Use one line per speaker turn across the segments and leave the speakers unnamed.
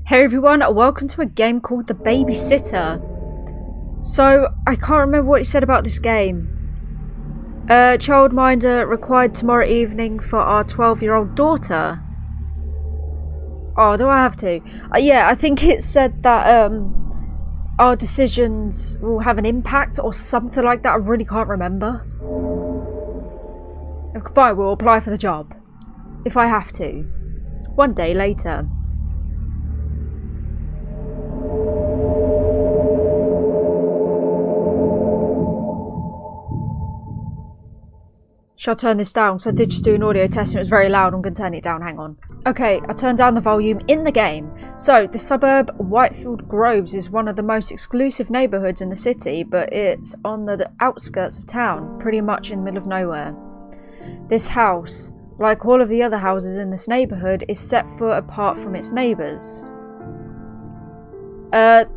Hey everyone, welcome to a game called the Babysitter. So, I can't remember what he said about this game. Childminder required tomorrow evening for our 12-year-old daughter. Oh, do I have to? Yeah, I think it said that our decisions will have an impact or something like that. I really can't remember. Fine, we'll apply for the job. If I have to. One day later. Should I turn this down? Because I did just do an audio test and it was very loud. I'm going to turn it down. Hang on. Okay, I turned down the volume in the game. So, the suburb Whitefield Groves is one of the most exclusive neighbourhoods in the city, but it's on the outskirts of town, pretty much in the middle of nowhere. This house, like all of the other houses in this neighbourhood, is set foot apart from its neighbours.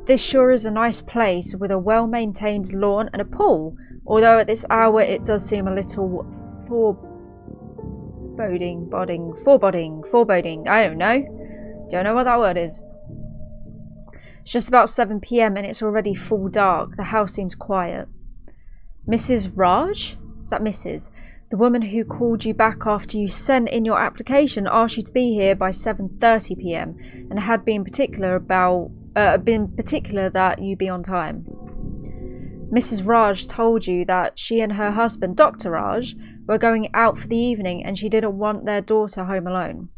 This sure is a nice place with a well-maintained lawn and a pool, although at this hour it does seem a little foreboding, I don't know what that word is. It's just about 7 PM and it's already full dark. The house seems quiet. Mrs. Raj? Is that Mrs.? The woman who called you back after you sent in your application asked you to be here by 7:30 PM and had been particular that you be on time. Mrs. Raj told you that she and her husband, Dr. Raj, were going out for the evening and she didn't want their daughter home alone.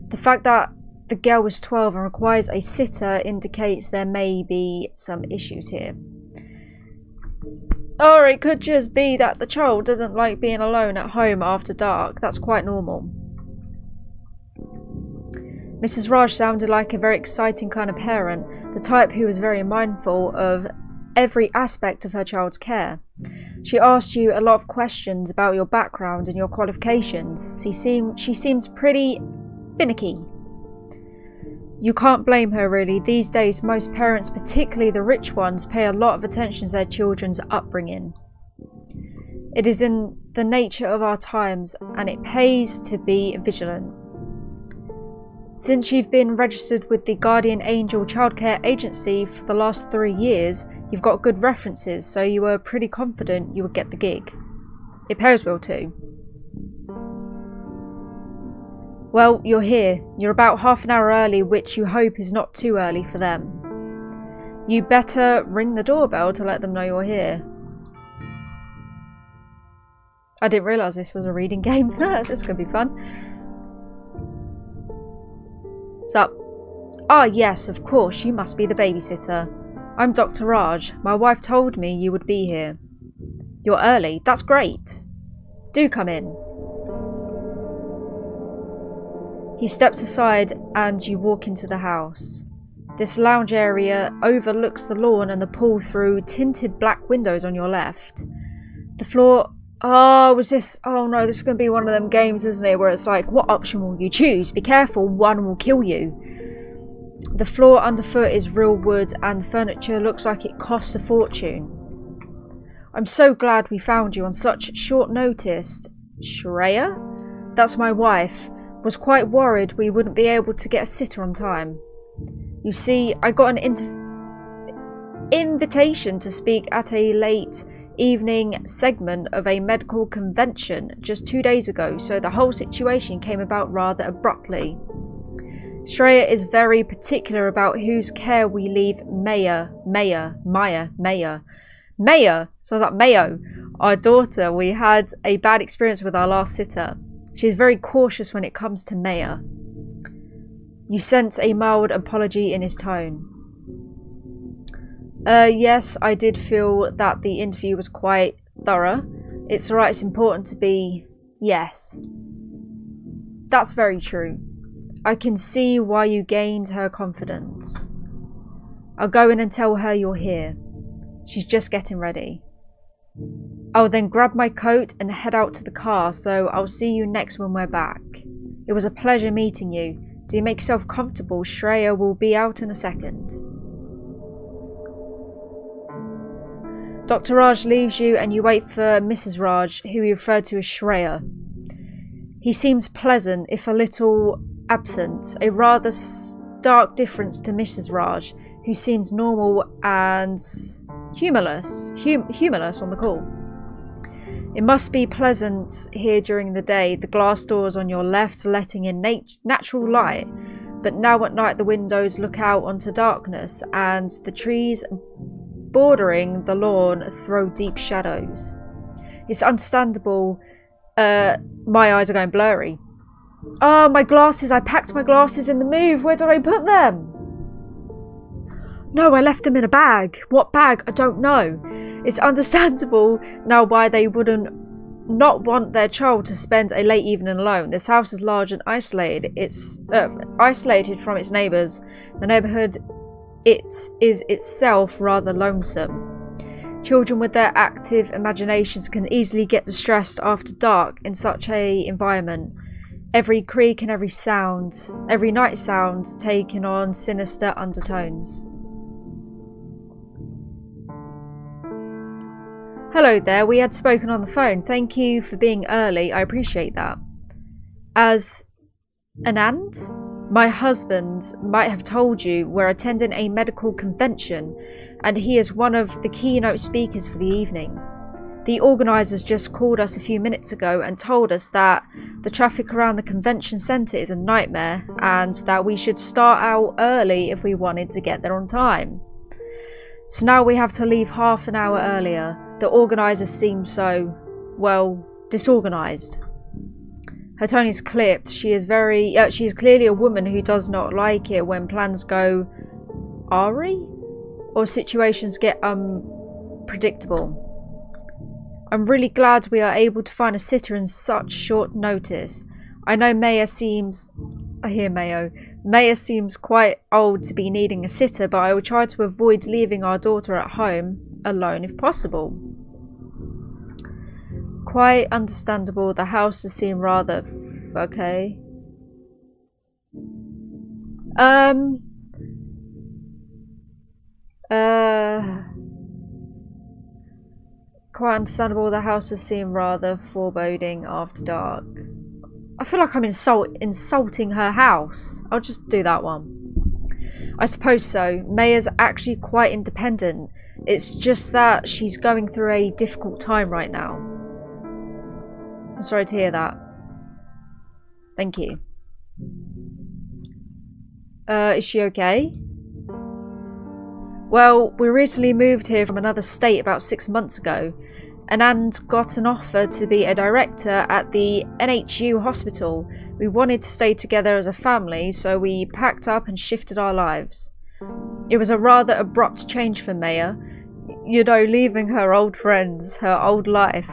The fact that the girl was 12 and requires a sitter indicates there may be some issues here. Or it could just be that the child doesn't like being alone at home after dark. That's quite normal. Mrs. Raj sounded like a very exciting kind of parent, the type who was very mindful of every aspect of her child's care. She asked you a lot of questions about your background and your qualifications. She seems pretty finicky. You can't blame her really. These days most parents, particularly the rich ones, pay a lot of attention to their children's upbringing. It is in the nature of our times and it pays to be vigilant. Since you've been registered with the Guardian Angel Childcare Agency for the last 3 years, you've got good references, so you were pretty confident you would get the gig. It pays well too. Well, you're here. You're about half an hour early, which you hope is not too early for them. You better ring the doorbell to let them know you're here. I didn't realise this was a reading game. This is going to be fun. Sup? Ah, yes, of course, you must be the babysitter. I'm Dr. Raj. My wife told me you would be here. You're early. That's great. Do come in. He steps aside and you walk into the house. This lounge area overlooks the lawn and the pool through tinted black windows on your left. The floor... Oh, was this... Oh no, this is going to be one of them games, isn't it? Where it's like, what option will you choose? Be careful, one will kill you. The floor underfoot is real wood and the furniture looks like it costs a fortune. I'm so glad we found you on such short notice. Shreya? That's my wife. Was quite worried we wouldn't be able to get a sitter on time. You see, I got an invitation to speak at a late evening segment of a medical convention just 2 days ago, so the whole situation came about rather abruptly. Shreya is very particular about whose care we leave Maya, sounds like Mayo, our daughter. We had a bad experience with our last sitter. She is very cautious when it comes to Maya. You sense a mild apology in his tone. Yes, I did feel that the interview was quite thorough. It's alright, it's important to be... Yes. That's very true. I can see why you gained her confidence. I'll go in and tell her you're here. She's just getting ready. I'll then grab my coat and head out to the car, so I'll see you next when we're back. It was a pleasure meeting you. Do make yourself comfortable. Shreya will be out in a second. Dr. Raj leaves you and you wait for Mrs. Raj, who he referred to as Shreya. He seems pleasant, if a little absent, a rather dark difference to Mrs. Raj, who seems normal and humorless on the call. It must be pleasant here during the day, the glass doors on your left letting in natural light, but now at night the windows look out onto darkness and the trees bordering the lawn throw deep shadows. It's understandable. My eyes are going blurry. Oh, my glasses. I packed my glasses in the move. Where did I put them? No, I left them in a bag. What bag? I don't know. It's understandable now why they wouldn't not want their child to spend a late evening alone. This house is large and isolated. It's isolated from its neighbours. The neighbourhood is itself rather lonesome. Children with their active imaginations can easily get distressed after dark in such a environment. Every creak and every night sound taking on sinister undertones. Hello there, we had spoken on the phone. Thank you for being early, I appreciate that. As Anand, my husband might have told you we're attending a medical convention and he is one of the keynote speakers for the evening. The organisers just called us a few minutes ago and told us that the traffic around the convention centre is a nightmare and that we should start out early if we wanted to get there on time. So now we have to leave half an hour earlier. The organisers seem so, well, disorganised. Her tone is clipped. She is clearly a woman who does not like it when plans go awry or situations get unpredictable. I'm really glad we are able to find a sitter in such short notice. I know Maya seems quite old to be needing a sitter, but I will try to avoid leaving our daughter at home alone if possible. Quite understandable. The houses seem rather okay. Quite understandable. The houses seem rather foreboding after dark. I feel like I'm insulting her house. I'll just do that one. I suppose so. Maya's actually quite independent. It's just that she's going through a difficult time right now. I'm sorry to hear that. Thank you. Is she okay? Well, we recently moved here from another state about 6 months ago. Anand got an offer to be a director at the NHU hospital. We wanted to stay together as a family, so we packed up and shifted our lives. It was a rather abrupt change for Maya. You know, leaving her old friends, her old life,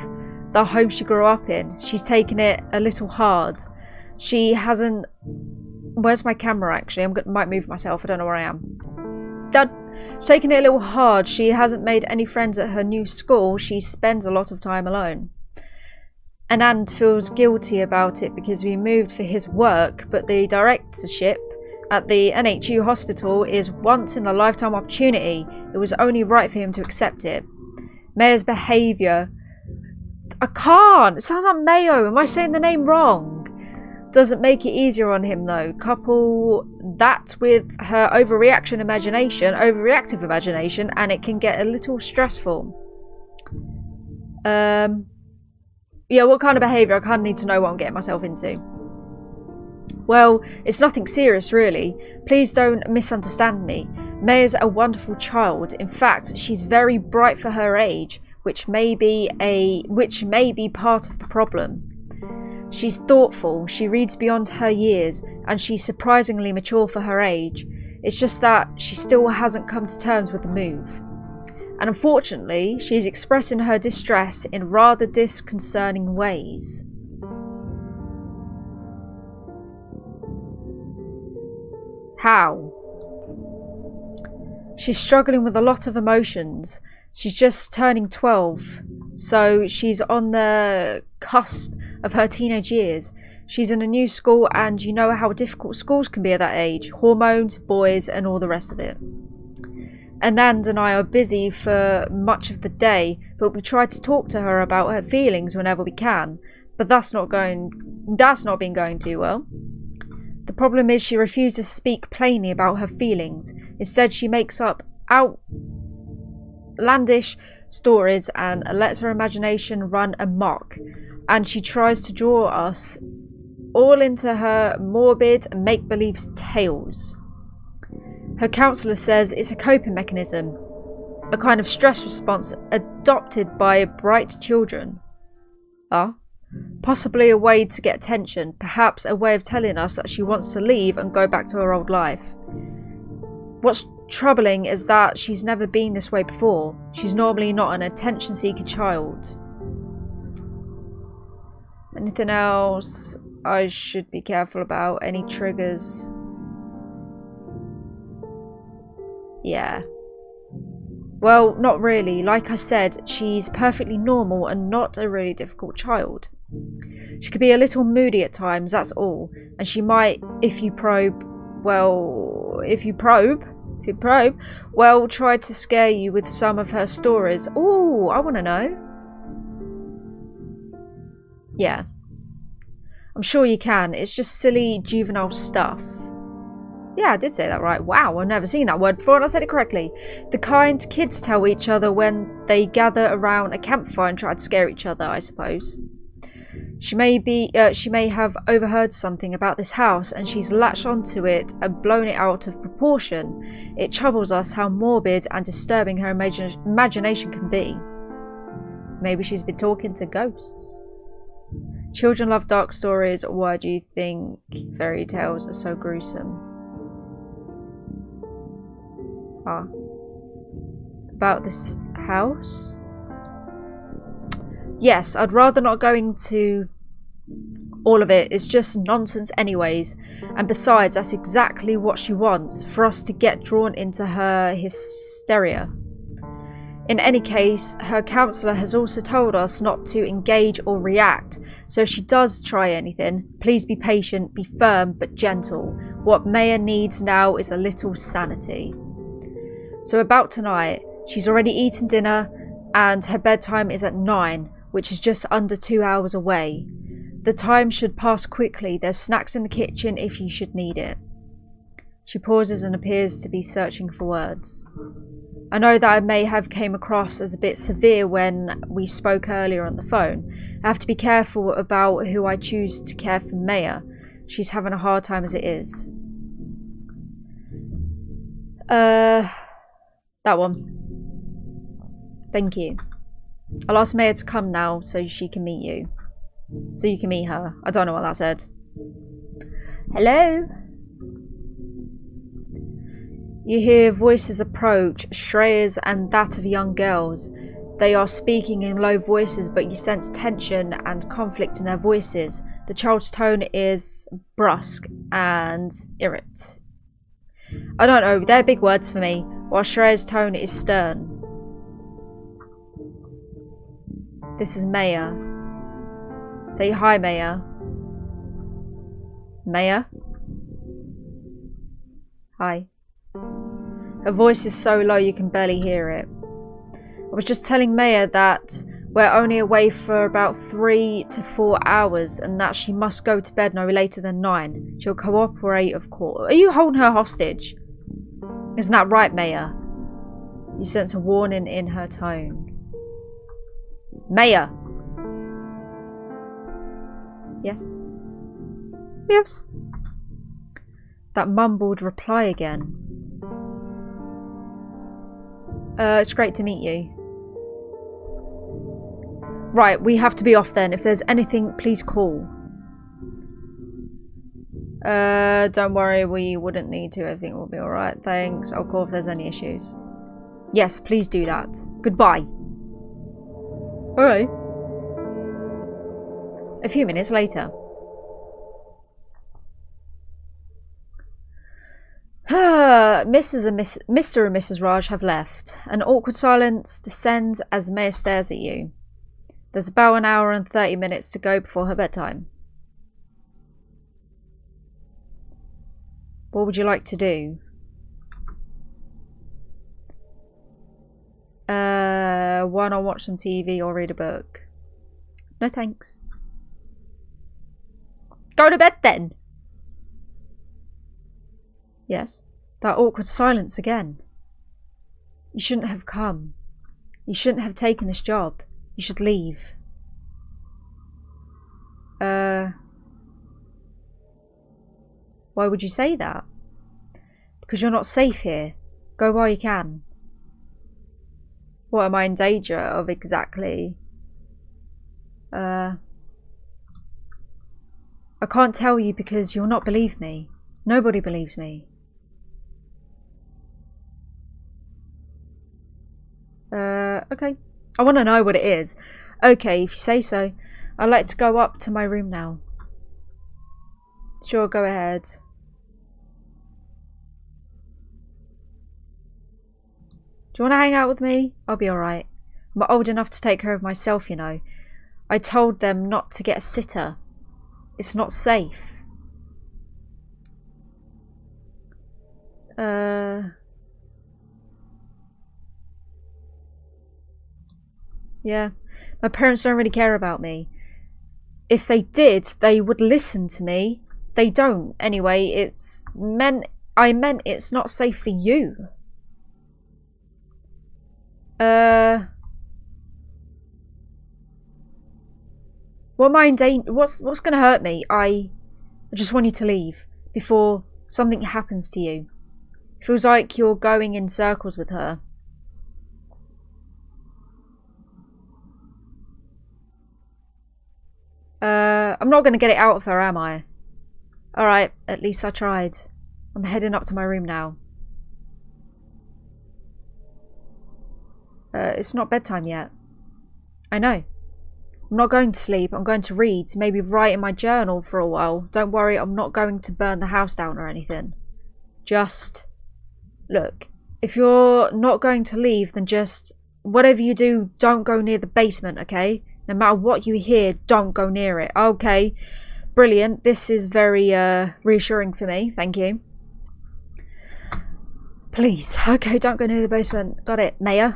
the home she grew up in. She's taken it a little hard. She hasn't... Where's my camera actually? Might move myself, I don't know where I am. Dad, she's taken it a little hard. She hasn't made any friends at her new school. She spends a lot of time alone. Anand feels guilty about it because we moved for his work, but the directorship at the NHU hospital is once in a lifetime opportunity. It was only right for him to accept it. Maya's behaviour... I can't! It sounds like Mayo. Am I saying the name wrong? Doesn't make it easier on him though. Couple that with her overreactive imagination, and it can get a little stressful. Yeah, what kind of behaviour? I kind of need to know what I'm getting myself into. Well, it's nothing serious really. Please don't misunderstand me. Maya's a wonderful child. In fact, she's very bright for her age, which may be part of the problem. She's thoughtful, she reads beyond her years, and she's surprisingly mature for her age. It's just that she still hasn't come to terms with the move. And unfortunately, she's expressing her distress in rather disconcerting ways. How? She's struggling with a lot of emotions. She's just turning 12, so she's on the cusp of her teenage years. She's in a new school, and you know how difficult schools can be at that age. Hormones, boys, and all the rest of it. Anand and I are busy for much of the day, but we try to talk to her about her feelings whenever we can. But that's not been going too well. The problem is she refuses to speak plainly about her feelings. Instead, she makes up outlandish stories and lets her imagination run amok. And she tries to draw us all into her morbid make-believe tales. Her counsellor says it's a coping mechanism, a kind of stress response adopted by bright children. Possibly a way to get attention, perhaps a way of telling us that she wants to leave and go back to her old life. What's troubling is that she's never been this way before. She's normally not an attention-seeker child. Anything else I should be careful about? Any triggers? Yeah. Well, not really. Like I said, she's perfectly normal and not a really difficult child. She could be a little moody at times, that's all. And she might, if you probe, try to scare you with some of her stories. Ooh, I want to know. Yeah. I'm sure you can. It's just silly juvenile stuff. Yeah, I did say that right. Wow, I've never seen that word before and I said it correctly. The kind kids tell each other when they gather around a campfire and try to scare each other, I suppose. She may have overheard something about this house and she's latched onto it and blown it out of proportion. It troubles us how morbid and disturbing her imagination can be. Maybe she's been talking to ghosts. Children love dark stories. Why do you think fairy tales are so gruesome? About this house? Yes, I'd rather not go into all of it. It's just nonsense anyways. And besides, that's exactly what she wants, for us to get drawn into her hysteria. In any case, her counsellor has also told us not to engage or react, so if she does try anything, please be patient, be firm but gentle. What Maya needs now is a little sanity. So about tonight, she's already eaten dinner and her bedtime is at 9, which is just under 2 hours away. The time should pass quickly. There's snacks in the kitchen if you should need it. She pauses and appears to be searching for words. I know that I may have came across as a bit severe when we spoke earlier on the phone. I have to be careful about who I choose to care for Maya. She's having a hard time as it is. That one. Thank you. I'll ask Maya to come now so she can meet you. So you can meet her. I don't know what that said. Hello? You hear voices approach, Shreya's and that of young girls. They are speaking in low voices, but you sense tension and conflict in their voices. The child's tone is brusque and irate. I don't know, they're big words for me, while Shreya's tone is stern. This is Maya. Say hi, Maya. Maya? Hi. Her voice is so low you can barely hear it. I was just telling Maya that we're only away for about 3 to 4 hours and that she must go to bed no later than 9. She'll cooperate, of course. Are you holding her hostage? Isn't that right, Maya? You sense a warning in her tone. Maya! Yes? Yes. That mumbled reply again. It's great to meet you. Right, we have to be off then. If there's anything, please call. Don't worry, we wouldn't need to. Everything will be alright. Thanks. I'll call if there's any issues. Yes, please do that. Goodbye. Alright. A few minutes later. Mr. and Mrs. Raj have left. An awkward silence descends as Maya stares at you. There's about an hour and 30 minutes to go before her bedtime. What would you like to do? Why not watch some TV or read a book? No thanks. Go to bed then. Yes. That awkward silence again. You shouldn't have come. You shouldn't have taken this job. You should leave. Why would you say that? Because you're not safe here. Go while you can. What am I in danger of exactly? I can't tell you because you'll not believe me. Nobody believes me. Okay. I want to know what it is. Okay, if you say so. I'd like to go up to my room now. Sure, go ahead. Do you want to hang out with me? I'll be alright. I'm old enough to take care of myself, you know. I told them not to get a sitter. It's not safe. Yeah. My parents don't really care about me. If they did, they would listen to me. They don't. Anyway, I meant it's not safe for you. What am I in danger? What's gonna hurt me? I just want you to leave before something happens to you. It feels like you're going in circles with her. I'm not gonna get it out of her, am I? Alright, at least I tried. I'm heading up to my room now. It's not bedtime yet. I know. I'm not going to sleep. I'm going to read. Maybe write in my journal for a while. Don't worry, I'm not going to burn the house down or anything. Just... Look, if you're not going to leave, then just... Whatever you do, don't go near the basement, okay? No matter what you hear, don't go near it. Okay. Brilliant. This is very reassuring for me. Thank you. Please. Okay, don't go near the basement. Got it. Mayo?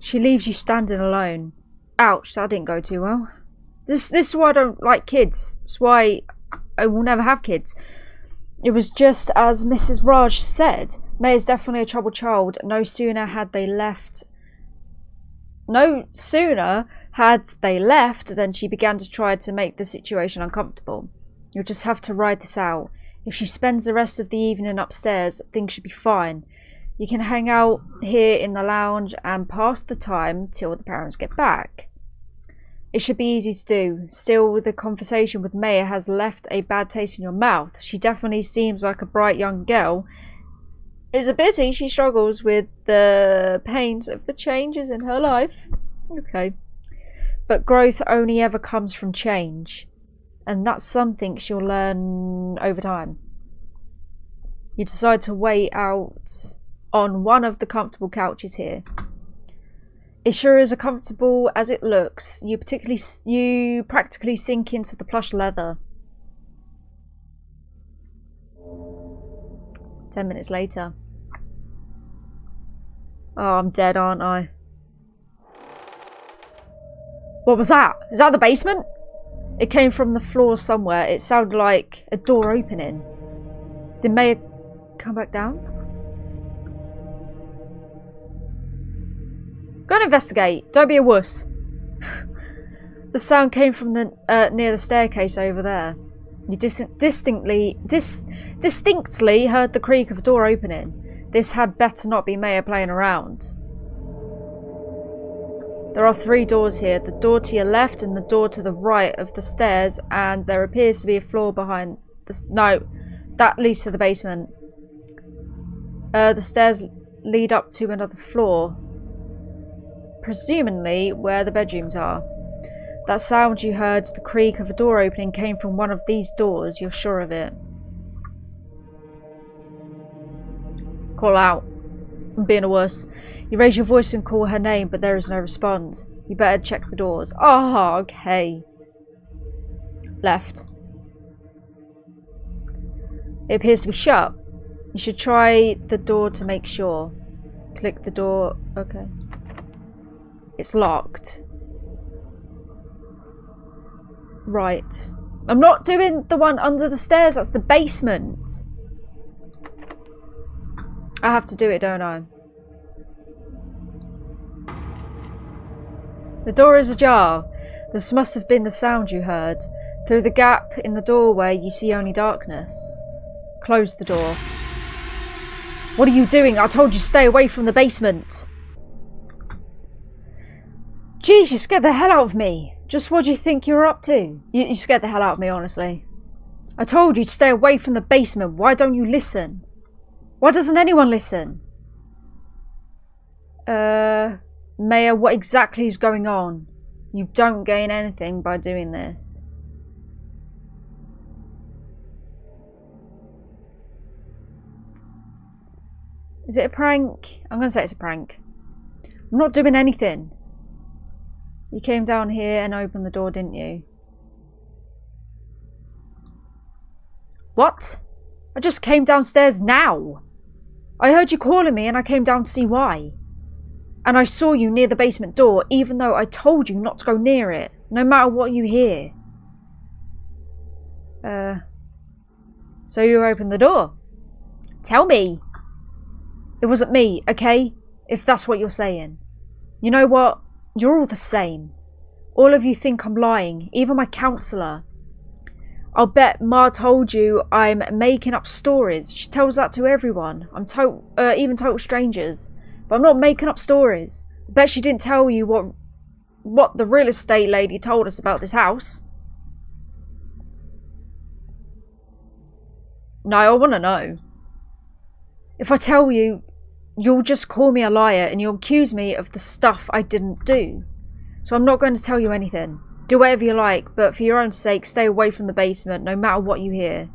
She leaves you standing alone. Ouch, that didn't go too well. This is why I don't like kids. It's why I will never have kids. It was just as Mrs. Raj said. May is definitely a troubled child. No sooner had they left than she began to try to make the situation uncomfortable. You'll just have to ride this out. If she spends the rest of the evening upstairs, things should be fine. You can hang out here in the lounge and pass the time till the parents get back. It should be easy to do. Still, the conversation with Maya has left a bad taste in your mouth. She definitely seems like a bright young girl. It's a pity she struggles with the pains of the changes in her life. Okay. But growth only ever comes from change. And that's something she'll learn over time. You decide to wait out on one of the comfortable couches here. It sure is as comfortable as it looks. You practically sink into the plush leather. 10 minutes later. Oh, I'm dead, aren't I? What was that? Is that the basement? It came from the floor somewhere. It sounded like a door opening. Did Maya come back down? Go and investigate. Don't be a wuss. The sound came from the near the staircase over there. You distinctly heard the creak of a door opening. This had better not be Maya playing around. There are 3 doors here. The door to your left and the door to the right of the stairs, and there appears to be a floor behind the... No, that leads to the basement. The stairs lead up to another floor. Presumably where the bedrooms are. That sound you heard, the creak of a door opening, came from one of these doors. You're sure of it. Call out. I'm being a wuss. You raise your voice and call her name, but there is no response. You better check the doors. Oh, okay. Left. It appears to be shut. You should try the door to make sure. Click the door. Okay. It's locked. Right. I'm not doing the one under the stairs. That's the basement. I have to do it, don't I? The door is ajar. This must have been the sound you heard. Through the gap in the doorway, you see only darkness. Close the door. What are you doing? I told you stay away from the basement. Jeez, you scared the hell out of me. Just what do you think you were up to? You scared the hell out of me, honestly. I told you to stay away from the basement. Why don't you listen? Why doesn't anyone listen? Maya, what exactly is going on? You don't gain anything by doing this. Is it a prank? I'm going to say it's a prank. I'm not doing anything. You came down here and opened the door, didn't you? What? I just came downstairs now. I heard you calling me and I came down to see why. And I saw you near the basement door, even though I told you not to go near it, no matter what you hear. So you opened the door? Tell me. It wasn't me, okay? If that's what you're saying. You know what? You're all the same. All of you think I'm lying, even my counsellor. I'll bet Ma told you I'm making up stories. She tells that to everyone. Even total strangers. But I'm not making up stories. I bet she didn't tell you what the real estate lady told us about this house. No, I want to know. If I tell you, you'll just call me a liar and you'll accuse me of the stuff I didn't do. So I'm not going to tell you anything. Do whatever you like, but for your own sake, stay away from the basement, no matter what you hear.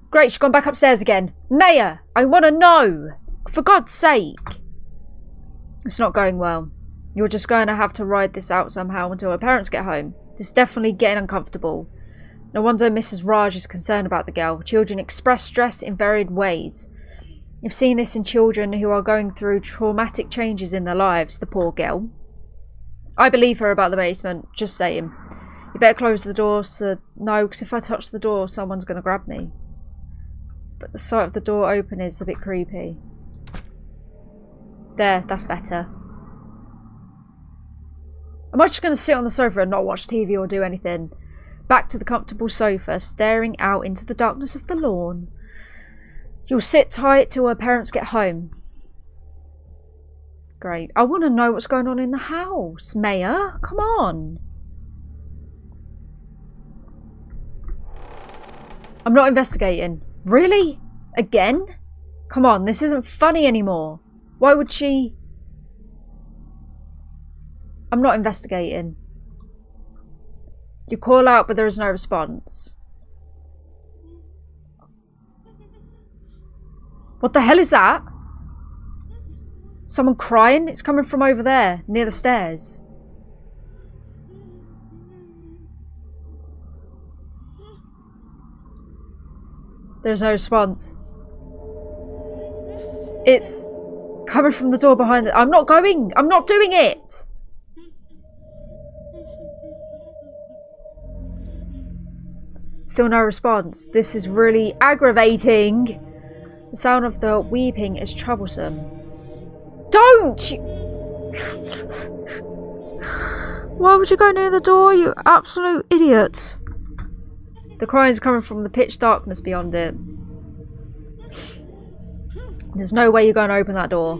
Great, she's gone back upstairs again. Maya, I want to know. For God's sake. It's not going well. You're just going to have to ride this out somehow until her parents get home. It's definitely getting uncomfortable. No wonder Mrs. Raj is concerned about the girl. Children express stress in varied ways. You've seen this in children who are going through traumatic changes in their lives, the poor girl. I believe her about the basement, just saying. You better close the door, no, because if I touch the door, someone's going to grab me. But the sight of the door open is a bit creepy. There, that's better. Am I just going to sit on the sofa and not watch TV or do anything? Back to the comfortable sofa, staring out into the darkness of the lawn. You'll sit tight till her parents get home. Great. I want to know what's going on in the house, Maya. Come on. I'm not investigating. Really? Again? Come on, this isn't funny anymore. Why would she... I'm not investigating. You call out, but there is no response. What the hell is that? Someone crying? It's coming from over there, near the stairs. There's no response. It's coming from the door behind it. I'm not going! I'm not doing it! Still no response. This is really aggravating. The sound of the weeping is troublesome. Don't! Why would you go near the door, you absolute idiot? The crying is coming from the pitch darkness beyond it. There's no way you're going to open that door.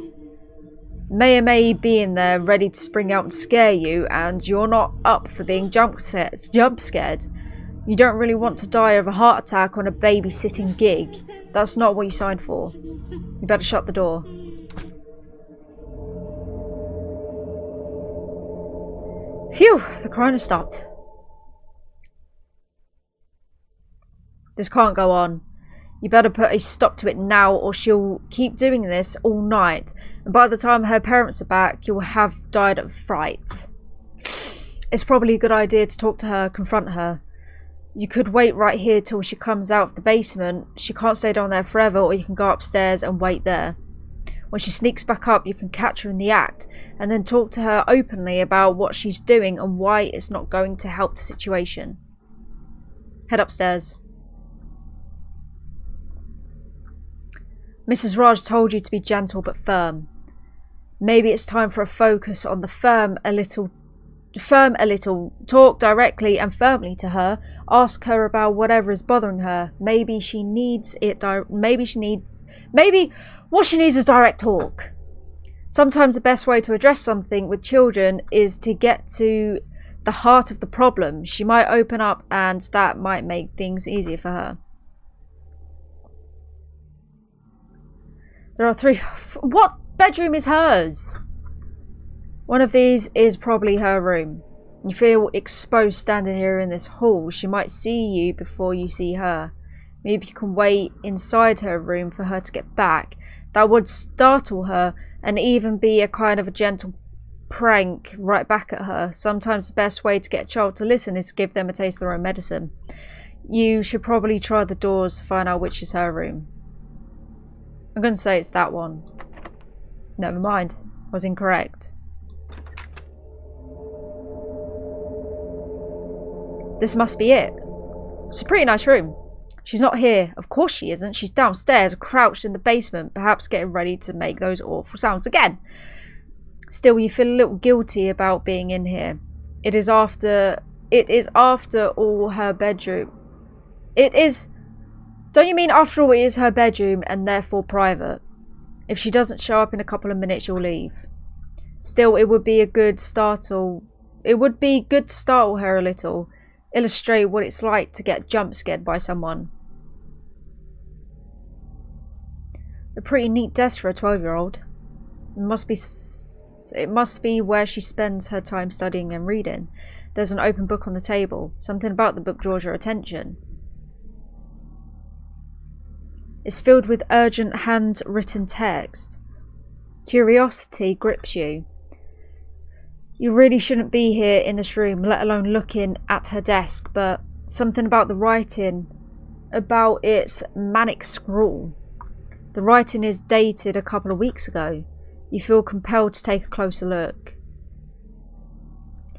Maya may be in there ready to spring out and scare you, and you're not up for being jump scared. You don't really want to die of a heart attack on a babysitting gig. That's not what you signed for. You better shut the door. Phew, the crying has stopped. This can't go on. You better put a stop to it now, or she'll keep doing this all night. And by the time her parents are back, you'll have died of fright. It's probably a good idea to talk to her, confront her. You could wait right here till she comes out of the basement. She can't stay down there forever, or you can go upstairs and wait there. When she sneaks back up, you can catch her in the act and then talk to her openly about what she's doing and why it's not going to help the situation. Head upstairs. Mrs. Raj told you to be gentle but firm. Maybe it's time for a focus on the firm a little. Talk directly and firmly to her. Ask her about whatever is bothering her. Maybe she needs it. Maybe what she needs is direct talk. Sometimes the best way to address something with children is to get to the heart of the problem. She might open up, and that might make things easier for her. There are 3. What bedroom is hers? One of these is probably her room. You feel exposed standing here in this hall. She might see you before you see her. Maybe you can wait inside her room for her to get back. That would startle her and even be a kind of a gentle prank right back at her. Sometimes the best way to get a child to listen is to give them a taste of their own medicine. You should probably try the doors to find out which is her room. I'm going to say it's that one. Never mind. I was incorrect. This must be it. It's a pretty nice room. She's not here. Of course she isn't. She's downstairs, crouched in the basement, perhaps getting ready to make those awful sounds again. Still, you feel a little guilty about being in here. It is after all her bedroom. It is... Don't you mean after all it is her bedroom and therefore private? If she doesn't show up in a couple of minutes, you'll leave. Still, it would be good to startle her a little. Illustrate what it's like to get jump scared by someone. A pretty neat desk for a 12-year-old. It must be where she spends her time studying and reading. There's an open book on the table. Something about the book draws your attention. It's filled with urgent handwritten text. Curiosity grips you. You really shouldn't be here in this room, let alone looking at her desk, but something about the writing, about its manic scrawl. The writing is dated a couple of weeks ago. You feel compelled to take a closer look.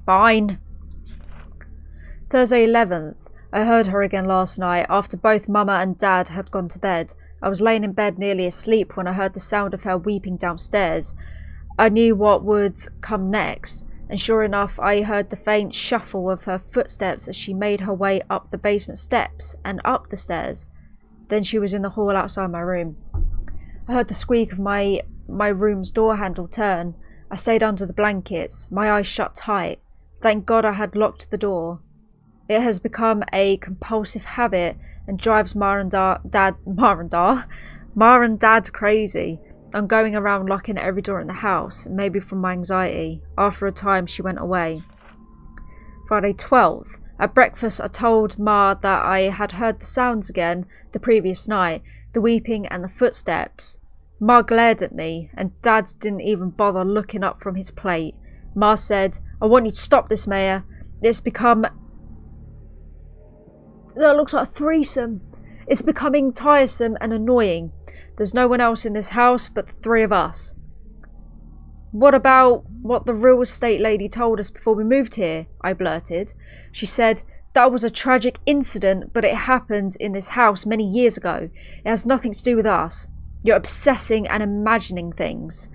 Fine. Thursday 11th. I heard her again last night after both Mama and Dad had gone to bed. I was laying in bed nearly asleep when I heard the sound of her weeping downstairs. I knew what would come next, and sure enough I heard the faint shuffle of her footsteps as she made her way up the basement steps and up the stairs. Then she was in the hall outside my room. I heard the squeak of my room's door handle turn. I stayed under the blankets, my eyes shut tight. Thank God I had locked the door. It has become a compulsive habit and drives Ma and Dad crazy. I'm going around locking every door in the house, maybe from my anxiety. After a time, she went away. Friday 12th. At breakfast, I told Ma that I had heard the sounds again the previous night, the weeping and the footsteps. Ma glared at me, and Dad didn't even bother looking up from his plate. Ma said, "I want you to stop this, Maya. It's become..." That looks like a threesome. It's becoming tiresome and annoying. There's no one else in this house but the 3 of us. What about what the real estate lady told us before we moved here? I blurted. She said, that was a tragic incident, but it happened in this house many years ago. It has nothing to do with us. You're obsessing and imagining things.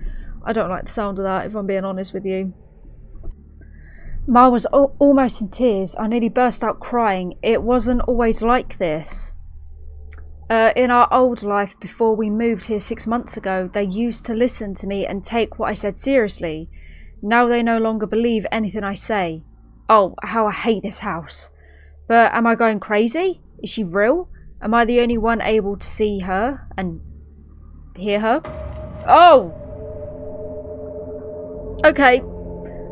I don't like the sound of that, if I'm being honest with you. Ma was almost in tears. I nearly burst out crying. It wasn't always like this. In our old life, before we moved here 6 months ago, they used to listen to me and take what I said seriously. Now they no longer believe anything I say. Oh, how I hate this house. But am I going crazy? Is she real? Am I the only one able to see her and hear her? Oh! Okay.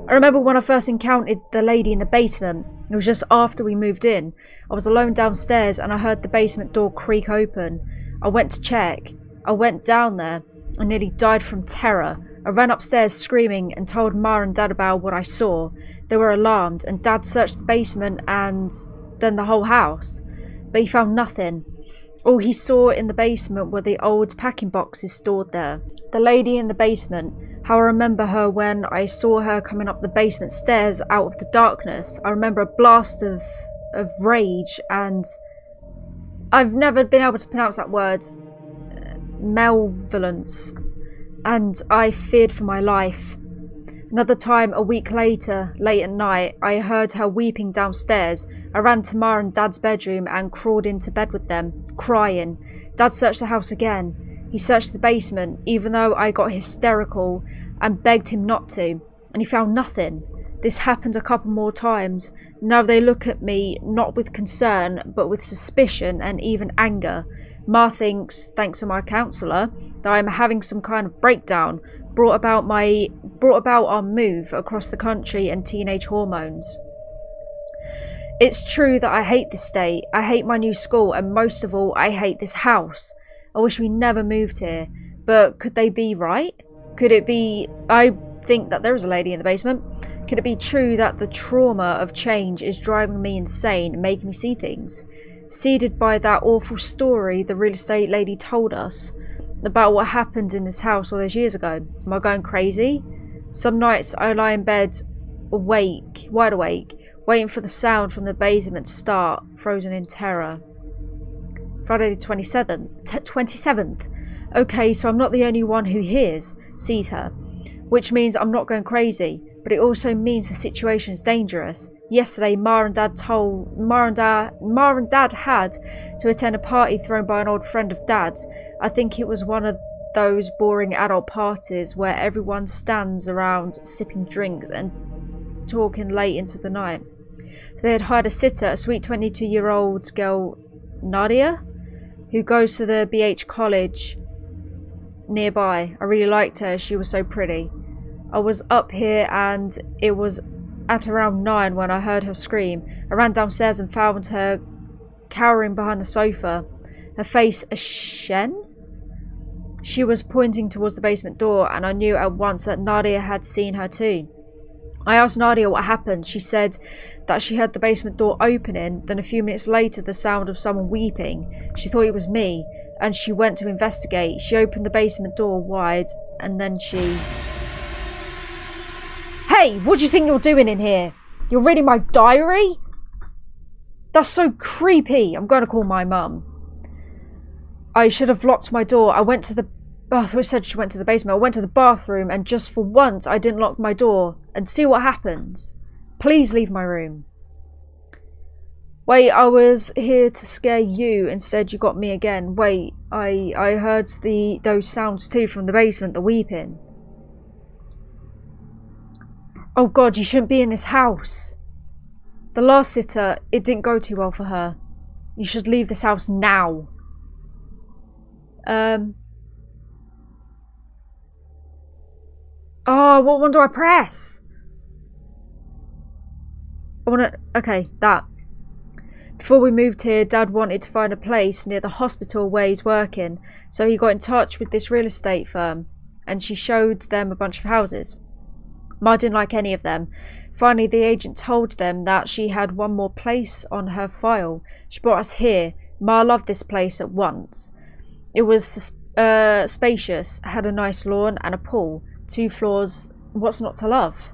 I remember when I first encountered the lady in the basement. It was just after we moved in. I was alone downstairs and I heard the basement door creak open. I went to check. I went down there. I nearly died from terror. I ran upstairs screaming and told Ma and Dad about what I saw. They were alarmed and Dad searched the basement and than the whole house, but he found nothing. All he saw in the basement were the old packing boxes stored there. The lady in the basement, how I remember her when I saw her coming up the basement stairs out of the darkness. I remember a blast of rage, and I've never been able to pronounce that word, malevolence, and I feared for my life. Another time, a week later, late at night, I heard her weeping downstairs. I ran to Ma and Dad's bedroom and crawled into bed with them, crying. Dad searched the house again. He searched the basement, even though I got hysterical and begged him not to, and he found nothing. This happened a couple more times. Now they look at me not with concern, but with suspicion and even anger. Ma thinks, thanks to my counsellor, that I am having some kind of breakdown brought about our move across the country and teenage hormones. It's true that I hate this state. I hate my new school, and most of all, I hate this house. I wish we never moved here. But could they be right? Could it be... I think that there is a lady in the basement. Could it be true that the trauma of change is driving me insane and making me see things? Seeded by that awful story the real estate lady told us about what happened in this house all those years ago. Am I going crazy? Some nights I lie in bed wide awake, waiting for the sound from the basement to start, frozen in terror. Friday the 27th. Okay, so I'm not the only one who sees her, which means I'm not going crazy, but it also means the situation is dangerous. Yesterday, Ma and Dad had to attend a party thrown by an old friend of Dad's. I think it was one of those boring adult parties where everyone stands around sipping drinks and talking late into the night. So they had hired a sitter, a sweet 22-year-old girl, Nadia, who goes to the BH college nearby. I really liked her. She was so pretty. I was up here and it was at around 9 when I heard her scream. I ran downstairs and found her cowering behind the sofa, her face ashen. She was pointing towards the basement door, and I knew at once that Nadia had seen her too. I asked Nadia what happened. She said that she heard the basement door opening, then a few minutes later the sound of someone weeping. She thought it was me, and she went to investigate. She opened the basement door wide, and then she... Hey, what do you think you're doing in here? You're reading my diary? That's so creepy. I'm going to call my mum. I should have locked my door. I went to the... Oh, I thought it said she went to the basement. I went to the bathroom, and just for once I didn't lock my door. And see what happens. Please leave my room. Wait, I was here to scare you. Instead you got me again. Wait, I heard those sounds too from the basement, the weeping. Oh God, you shouldn't be in this house. The last sitter, it didn't go too well for her. You should leave this house now. Oh, what one do I press? Okay, that. Before we moved here, Dad wanted to find a place near the hospital where he's working, so he got in touch with this real estate firm, and she showed them a bunch of houses. Ma didn't like any of them. Finally, the agent told them that she had one more place on her file. She brought us here. Ma loved this place at once. It was spacious, had a nice lawn and a pool, 2 floors. What's not to love?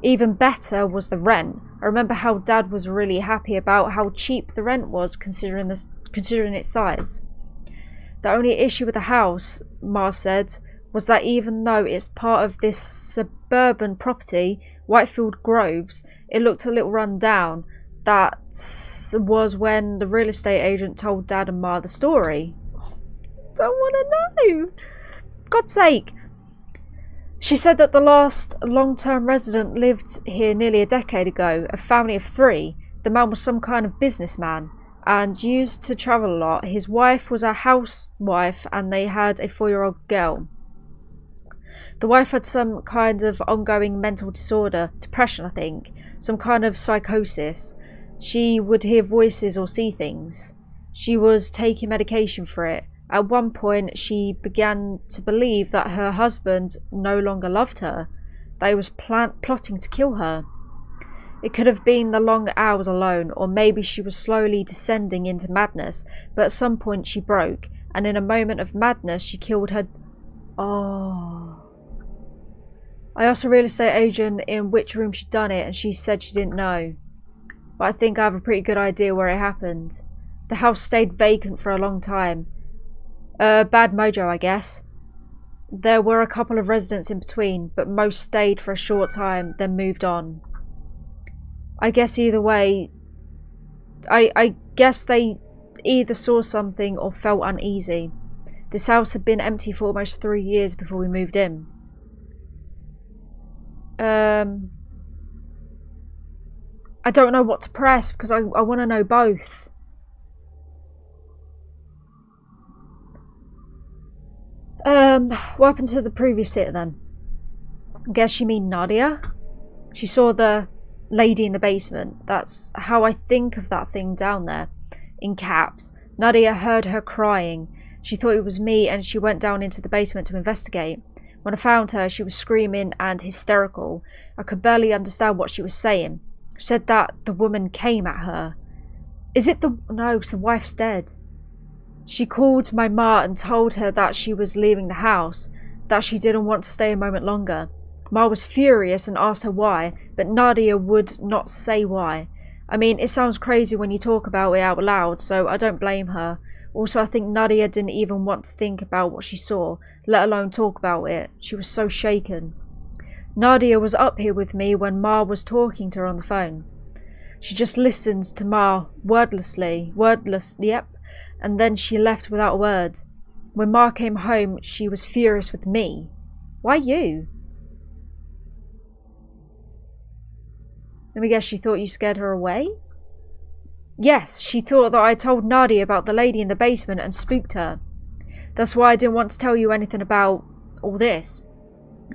Even better was the rent. I remember how Dad was really happy about how cheap the rent was considering its size. The only issue with the house, Ma said, was that even though it's part of this suburban property, Whitefield Groves, it looked a little run down. That was when the real estate agent told Dad and Ma the story. Don't want to know. God's sake. She said that the last long-term resident lived here nearly a decade ago, a family of 3. The man was some kind of businessman and used to travel a lot. His wife was a housewife and they had a 4-year-old girl. The wife had some kind of ongoing mental disorder, depression I think, some kind of psychosis. She would hear voices or see things. She was taking medication for it. At one point she began to believe that her husband no longer loved her, that he was plotting to kill her. It could have been the long hours alone, or maybe she was slowly descending into madness, but at some point she broke, and in a moment of madness she killed her... Oh. I asked a real estate agent in which room she'd done it, and she said she didn't know. But I think I have a pretty good idea where it happened. The house stayed vacant for a long time. Bad mojo, I guess. There were a couple of residents in between, but most stayed for a short time, then moved on. I guess either way, I guess they either saw something or felt uneasy. This house had been empty for almost 3 years before we moved in. I don't know what to press because I want to know both. What happened to the previous sitter then? I guess you mean Nadia? She saw the lady in the basement. That's how I think of that thing down there, in caps. Nadia heard her crying. She thought it was me and she went down into the basement to investigate. When I found her, she was screaming and hysterical. I could barely understand what she was saying. She said that the woman came at her. Is it the... No, the wife's dead. She called my ma and told her that she was leaving the house, that she didn't want to stay a moment longer. Ma was furious and asked her why, but Nadia would not say why. I mean, it sounds crazy when you talk about it out loud, so I don't blame her. Also, I think Nadia didn't even want to think about what she saw, let alone talk about it. She was so shaken. Nadia was up here with me when Ma was talking to her on the phone. She just listened to Ma wordless, yep, and then she left without a word. When Ma came home, she was furious with me. Why you? Let me guess, she thought you scared her away? Yes, she thought that I told Nadia about the lady in the basement and spooked her. That's why I didn't want to tell you anything about all this.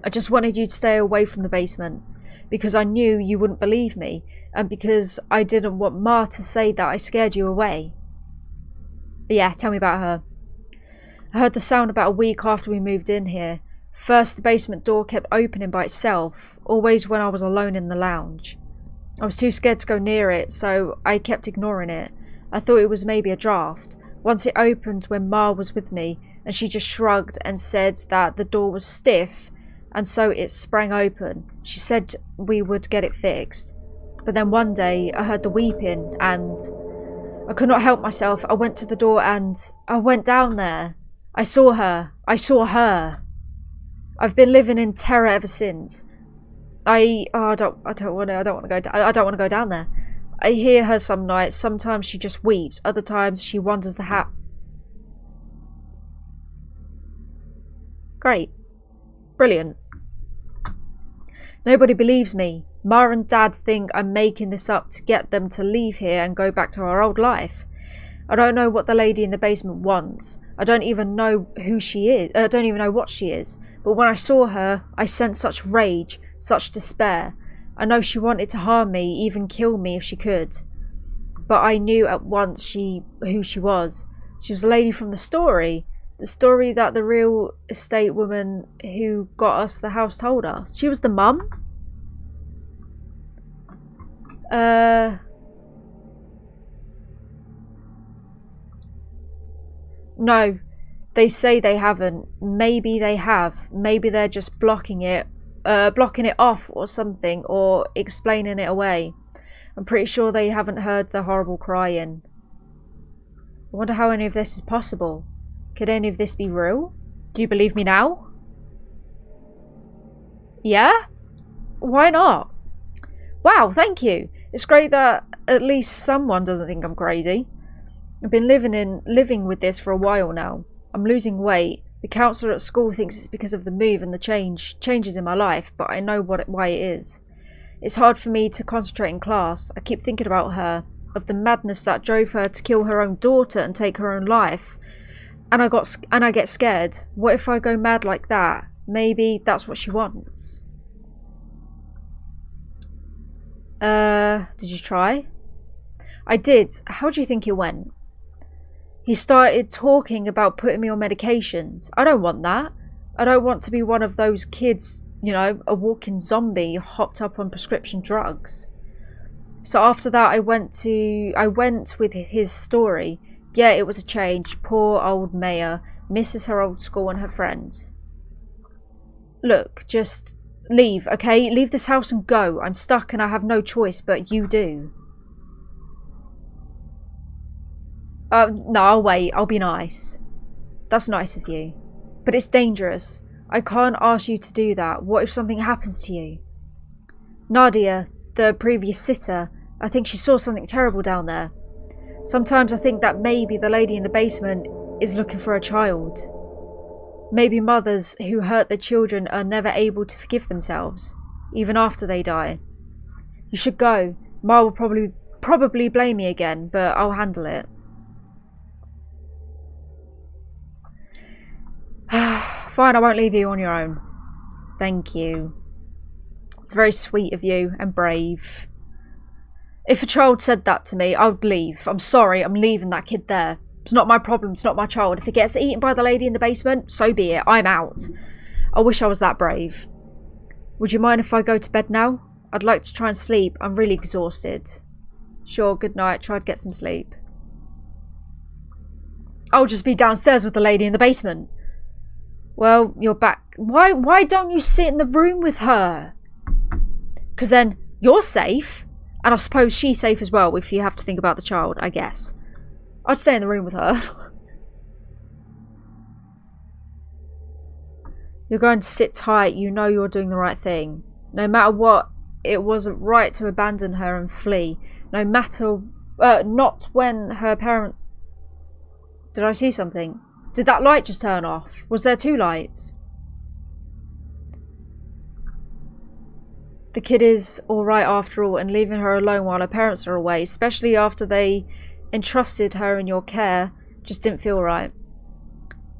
I just wanted you to stay away from the basement, because I knew you wouldn't believe me, and because I didn't want Ma to say that I scared you away. Yeah, tell me about her. I heard the sound about a week after we moved in here. First, the basement door kept opening by itself, always when I was alone in the lounge. I was too scared to go near it, so I kept ignoring it. I thought it was maybe a draft. Once it opened when Ma was with me, and she just shrugged and said that the door was stiff, and so it sprang open. She said we would get it fixed. But then one day, I heard the weeping, and I could not help myself. I went to the door and I went down there. I saw her. I saw her. I've been living in terror ever since. I don't want to go down there. I hear her some nights. Sometimes she just weeps. Other times she wanders the house. Great. Brilliant. Nobody believes me. Ma and Dad think I'm making this up to get them to leave here and go back to our old life. I don't know what the lady in the basement wants. I don't even know who she is. I don't even know what she is. But when I saw her, I sensed such rage, such despair. I know she wanted to harm me, even kill me if she could. But I knew at once who she was. She was the lady from the story. The story that the real estate woman who got us the house told us. She was the mum? No. They say they haven't. Maybe they have. Maybe they're just blocking it off or something, or explaining it away. I'm pretty sure they haven't heard the horrible crying. I wonder how any of this is possible. Could any of this be real? Do you believe me now? Yeah? Why not? Wow, thank you. It's great that at least someone doesn't think I'm crazy. I've been living with this for a while now. I'm losing weight. The counsellor at school thinks it's because of the move and the changes in my life, but I know why it is. It's hard for me to concentrate in class. I keep thinking about her, of the madness that drove her to kill her own daughter and take her own life. And I get scared. What if I go mad like that? Maybe that's what she wants. Did you try? I did. How do you think it went? He started talking about putting me on medications. I don't want that. I don't want to be one of those kids, you know, a walking zombie hopped up on prescription drugs. So after that, I went with his story. Yeah, it was a change. Poor old Maya misses her old school and her friends. Look, just leave, okay? Leave this house and go. I'm stuck and I have no choice, but you do. No, I'll wait. I'll be nice. That's nice of you. But it's dangerous. I can't ask you to do that. What if something happens to you? Nadia, the previous sitter, I think she saw something terrible down there. Sometimes I think that maybe the lady in the basement is looking for a child. Maybe mothers who hurt their children are never able to forgive themselves, even after they die. You should go. Ma will probably blame me again, but I'll handle it. Fine, I won't leave you on your own. Thank you. It's very sweet of you and brave. If a child said that to me, I would leave. I'm sorry, I'm leaving that kid there. It's not my problem, it's not my child. If it gets eaten by the lady in the basement, so be it. I'm out. I wish I was that brave. Would you mind if I go to bed now? I'd like to try and sleep. I'm really exhausted. Sure, good night. Try to get some sleep. I'll just be downstairs with the lady in the basement. Well, you're back. Why don't you sit in the room with her? Because then you're safe. And I suppose she's safe as well if you have to think about the child, I guess. I'd stay in the room with her. You're going to sit tight. You know you're doing the right thing. No matter what, it wasn't right to abandon her and flee. No matter... not when her parents... Did I see something? Did that light just turn off? Was there two lights? The kid is alright after all, and leaving her alone while her parents are away, especially after they entrusted her in your care, just didn't feel right.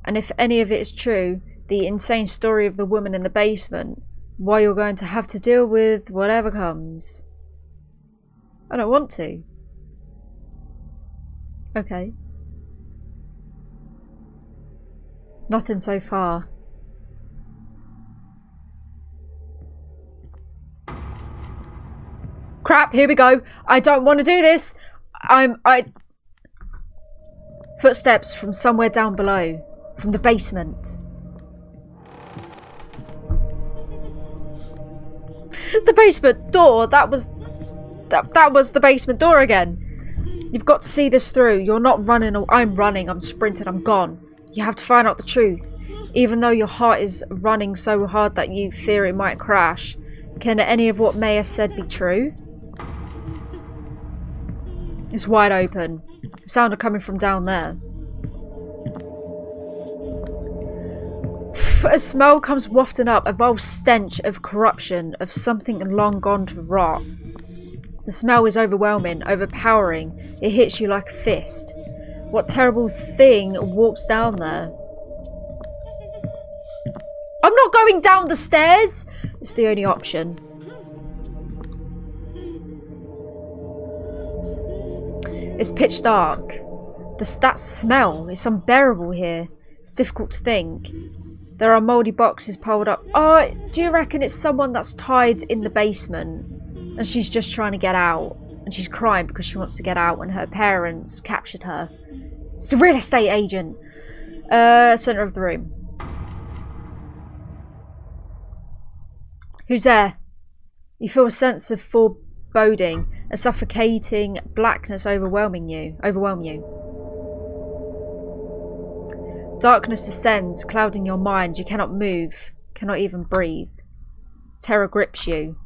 And if any of it is true, the insane story of the woman in the basement, why you're going to have to deal with whatever comes. I don't want to. Okay. Nothing so far. Crap, here we go. I don't want to do this. Footsteps from somewhere down below. From the basement. The basement door. That was the basement door again. You've got to see this through. You're not running. I'm running. I'm sprinting. I'm gone. You have to find out the truth. Even though your heart is running so hard that you fear it might crash. Can any of what Maya said be true? It's wide open. Sound of coming from down there. A smell comes wafting up, a vile stench of corruption, of something long gone to rot. The smell is overwhelming, overpowering. It hits you like a fist. What terrible thing walks down there? I'm not going down the stairs! It's the only option. It's pitch dark. That smell is unbearable here. It's difficult to think. There are mouldy boxes piled up. Oh, do you reckon it's someone that's tied in the basement and she's just trying to get out? And she's crying because she wants to get out when her parents captured her. It's the real estate agent. Centre of the room. Who's there? You feel a sense of foreboding, a suffocating blackness overwhelm you. Darkness descends, clouding your mind. You cannot move, cannot even breathe. Terror grips you.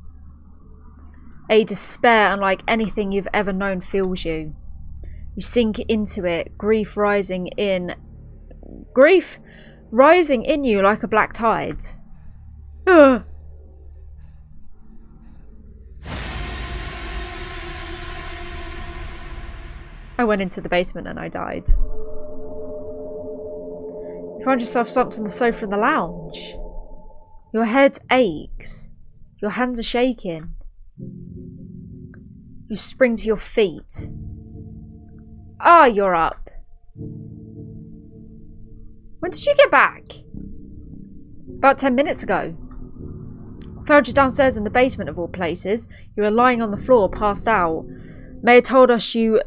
A despair unlike anything you've ever known fills you. You sink into it, grief rising in you like a black tide. Ugh. I went into the basement and I died. You find yourself slumped on the sofa in the lounge. Your head aches. Your hands are shaking. You spring to your feet. Ah, you're up. When did you get back? About 10 minutes ago. Found you downstairs in the basement of all places. You were lying on the floor, passed out. Maya told us to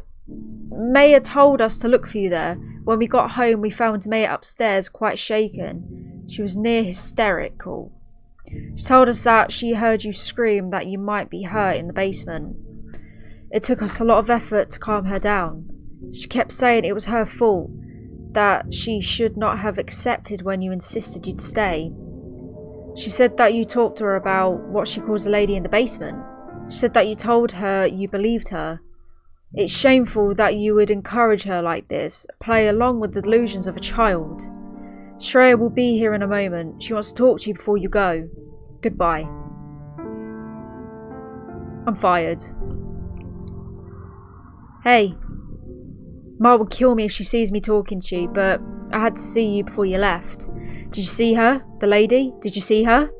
look for you there. When we got home, we found Maya upstairs, quite shaken. She was near hysterical. She told us that she heard you scream that you might be hurt in the basement. It took us a lot of effort to calm her down. She kept saying it was her fault, that she should not have accepted when you insisted you'd stay. She said that you talked to her about what she calls a lady in the basement. She said that you told her you believed her. It's shameful that you would encourage her like this, play along with the delusions of a child. Shreya will be here in a moment. She wants to talk to you before you go. Goodbye. I'm fired. Hey. Ma would kill me if she sees me talking to you, but I had to see you before you left. Did you see her? The lady? Did you see her?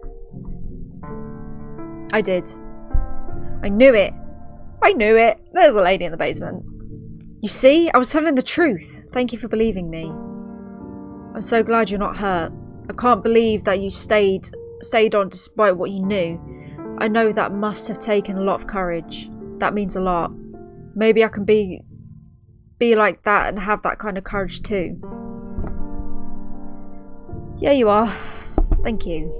I did. I knew it. I knew it. There's a lady in the basement. You see? I was telling the truth. Thank you for believing me. I'm so glad you're not hurt. I can't believe that you stayed on despite what you knew. I know that must have taken a lot of courage. That means a lot. Maybe I can be like that and have that kind of courage too. Yeah, you are. Thank you.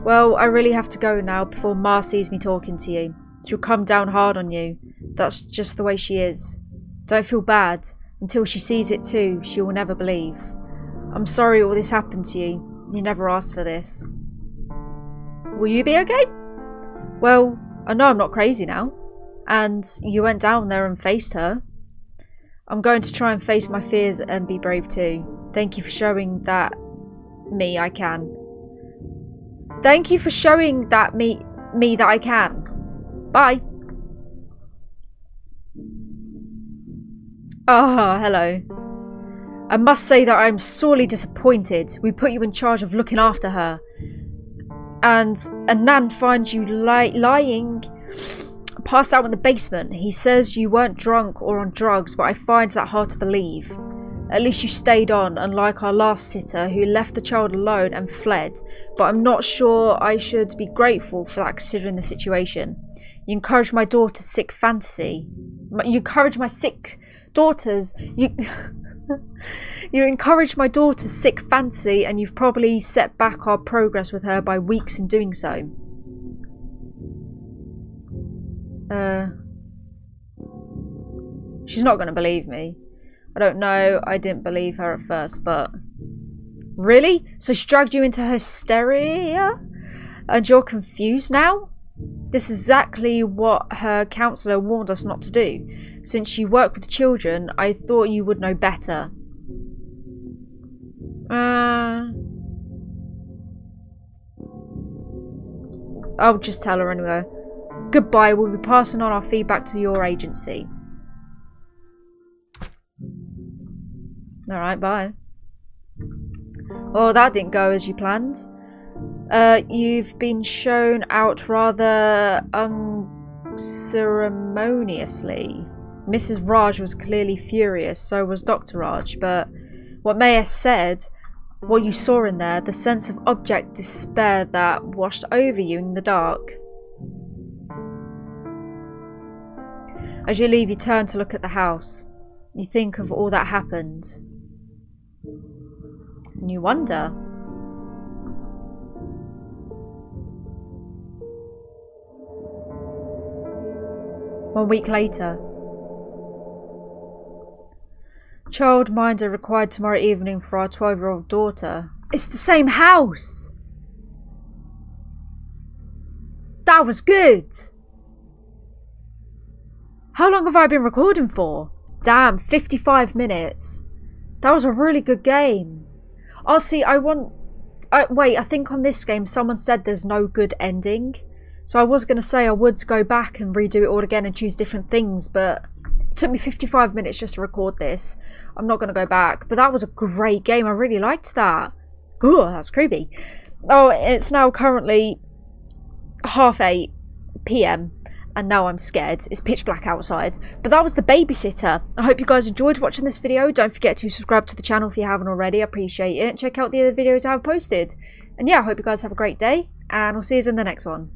Well, I really have to go now before Ma sees me talking to you. She'll come down hard on you. That's just the way she is. Don't feel bad. Until she sees it too, she will never believe. I'm sorry all this happened to you. You never asked for this. Will you be okay? Well, I know I'm not crazy now. And you went down there and faced her. I'm going to try and face my fears and be brave too. Thank you for showing that me I can. Thank you for showing that me that I can. Bye. Ah, hello. I must say that I am sorely disappointed. We put you in charge of looking after her. And Nan finds you lying, passed out in the basement. He says you weren't drunk or on drugs, but I find that hard to believe. At least you stayed on, unlike our last sitter who left the child alone and fled. But I'm not sure I should be grateful for that considering the situation. You encouraged my daughter's sick fantasy. You encouraged my sick daughter's... You encouraged my daughter's sick fantasy, and you've probably set back our progress with her by weeks in doing so. She's not going to believe me. I don't know, I didn't believe her at first, but... Really? So she dragged you into hysteria? And you're confused now? This is exactly what her counsellor warned us not to do. Since you work with children, I thought you would know better. I'll just tell her anyway. Goodbye, we'll be passing on our feedback to your agency. Alright, bye. Oh, that didn't go as you planned. You've been shown out rather unceremoniously. Mrs. Raj was clearly furious, so was Dr. Raj, but what Maya said, what you saw in there, the sense of abject despair that washed over you in the dark. As you leave, you turn to look at the house. You think of all that happened. And you wonder. One week later. Childminder required tomorrow evening for our 12-year-old daughter. It's the same house! That was good! How long have I been recording for? Damn, 55 minutes. That was a really good game. Oh, see, wait, I think on this game someone said there's no good ending. So I was going to say I would go back and redo it all again and choose different things, but it took me 55 minutes just to record this. I'm not going to go back, but that was a great game. I really liked that. Ooh, that's creepy. Oh, it's now currently 8:30 PM. and now I'm scared. It's pitch black outside. But that was The Babysitter. I hope you guys enjoyed watching this video. Don't forget to subscribe to the channel if you haven't already. I appreciate it. Check out the other videos I have posted. And yeah, I hope you guys have a great day, and I'll see you in the next one.